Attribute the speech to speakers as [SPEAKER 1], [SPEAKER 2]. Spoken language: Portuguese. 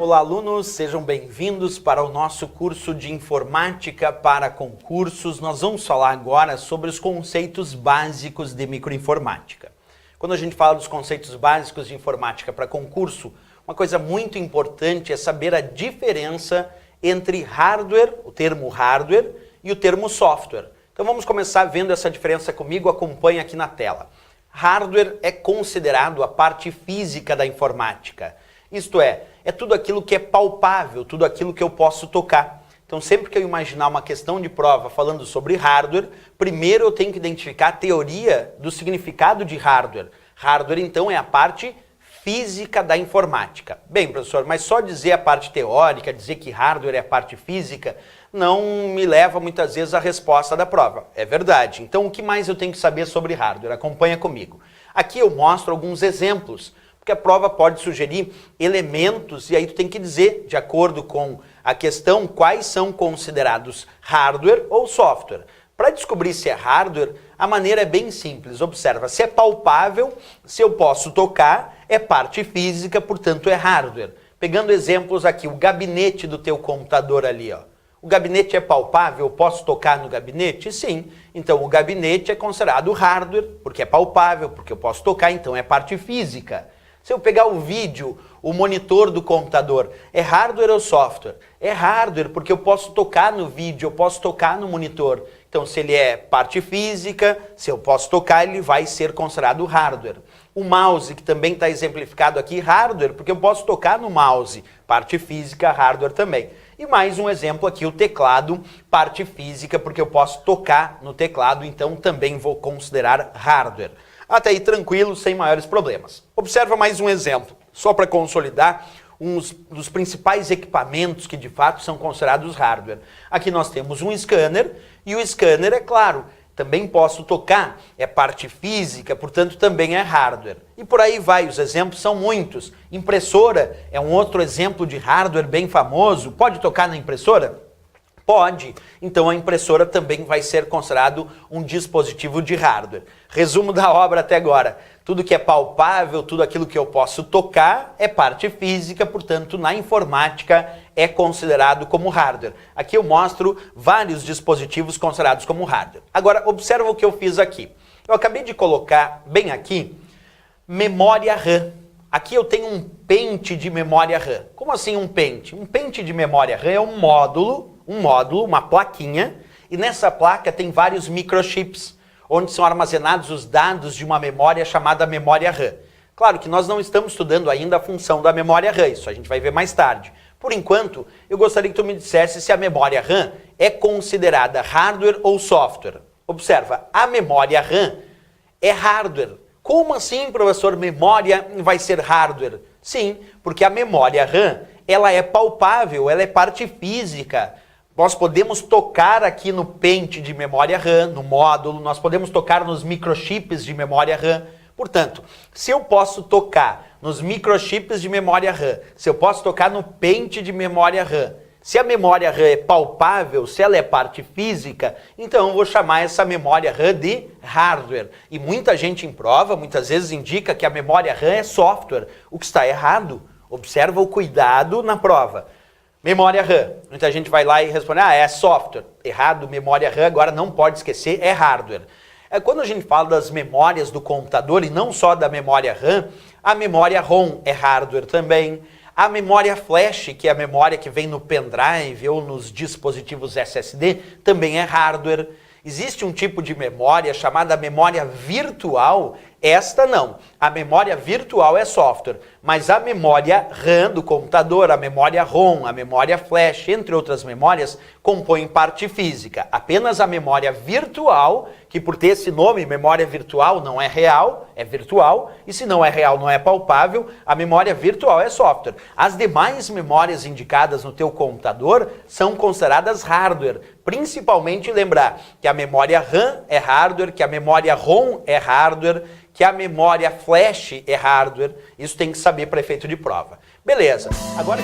[SPEAKER 1] Olá, alunos, sejam bem-vindos para o nosso curso de Informática para Concursos. Nós vamos falar agora sobre os conceitos básicos de microinformática. Quando a gente fala dos conceitos básicos de informática para concurso, uma coisa muito importante é saber a diferença entre hardware, o termo hardware, e o termo software. Então vamos começar vendo essa diferença comigo, acompanhe aqui na tela. Hardware é considerado a parte física da informática. Isto é tudo aquilo que é palpável, tudo aquilo que eu posso tocar. Então sempre que eu imaginar uma questão de prova falando sobre hardware, primeiro eu tenho que identificar a teoria do significado de hardware. Hardware então é a parte física da informática. Bem, professor, mas só dizer a parte teórica, dizer que hardware é a parte física, não me leva muitas vezes à resposta da prova. É verdade. Então o que mais eu tenho que saber sobre hardware? Acompanha comigo. Aqui eu mostro alguns exemplos, porque a prova pode sugerir elementos e aí tu tem que dizer, de acordo com a questão, quais são considerados hardware ou software. Para descobrir se é hardware, a maneira é bem simples. Observa, se é palpável, se eu posso tocar, é parte física, portanto é hardware. Pegando exemplos aqui, o gabinete do teu computador ali, ó. O gabinete é palpável, eu posso tocar no gabinete? Sim. Então o gabinete é considerado hardware, porque é palpável, porque eu posso tocar, então é parte física. Se eu pegar o vídeo, o monitor do computador, é hardware ou software? É hardware, porque eu posso tocar no vídeo, eu posso tocar no monitor. Então, se ele é parte física, se eu posso tocar, ele vai ser considerado hardware. O mouse, que também está exemplificado aqui, hardware, porque eu posso tocar no mouse. Parte física, hardware também. E mais um exemplo aqui, o teclado, parte física, porque eu posso tocar no teclado, então também vou considerar hardware. Até aí tranquilo, sem maiores problemas. Observa mais um exemplo, só para consolidar uns dos principais equipamentos que de fato são considerados hardware. Aqui nós temos um scanner, e o scanner, é claro, também posso tocar, é parte física, portanto também é hardware. E por aí vai, os exemplos são muitos. Impressora é um outro exemplo de hardware bem famoso. Pode tocar na impressora? Pode. Então a impressora também vai ser considerado um dispositivo de hardware. Resumo da obra até agora. Tudo que é palpável, tudo aquilo que eu posso tocar é parte física, portanto na informática é considerado como hardware. Aqui eu mostro vários dispositivos considerados como hardware. Agora observa o que eu fiz aqui. Eu acabei de colocar bem aqui memória RAM. Aqui eu tenho um pente de memória RAM. Como assim um pente? Um pente de memória RAM é um módulo, uma plaquinha, e nessa placa tem vários microchips, onde são armazenados os dados de uma memória chamada memória RAM. Claro que nós não estamos estudando ainda a função da memória RAM, isso a gente vai ver mais tarde. Por enquanto, eu gostaria que tu me dissesse se a memória RAM é considerada hardware ou software. Observa, a memória RAM é hardware. Como assim, professor, memória vai ser hardware? Sim, porque a memória RAM, ela é palpável, ela é parte física. Nós podemos tocar aqui no pente de memória RAM, no módulo, nós podemos tocar nos microchips de memória RAM. Portanto, se eu posso tocar nos microchips de memória RAM, se eu posso tocar no pente de memória RAM, se a memória RAM é palpável, se ela é parte física, então eu vou chamar essa memória RAM de hardware. E muita gente em prova, muitas vezes indica que a memória RAM é software, o que está errado. Observa o cuidado na prova. Memória RAM. Muita gente vai lá e responde, é software. Errado, memória RAM, agora não pode esquecer, é hardware. Quando a gente fala das memórias do computador, e não só da memória RAM, a memória ROM é hardware também. A memória flash, que é a memória que vem no pendrive ou nos dispositivos SSD, também é hardware. Existe um tipo de memória chamada memória virtual. Esta não. A memória virtual é software, mas a memória RAM do computador, a memória ROM, a memória flash, entre outras memórias, compõem parte física. Apenas a memória virtual, que por ter esse nome, memória virtual, não é real, é virtual, e se não é real, não é palpável, a memória virtual é software. As demais memórias indicadas no teu computador são consideradas hardware. Principalmente lembrar que a memória RAM é hardware, que a memória ROM é hardware, que a memória flash é hardware. Isso tem que saber para efeito de prova. Beleza. Agora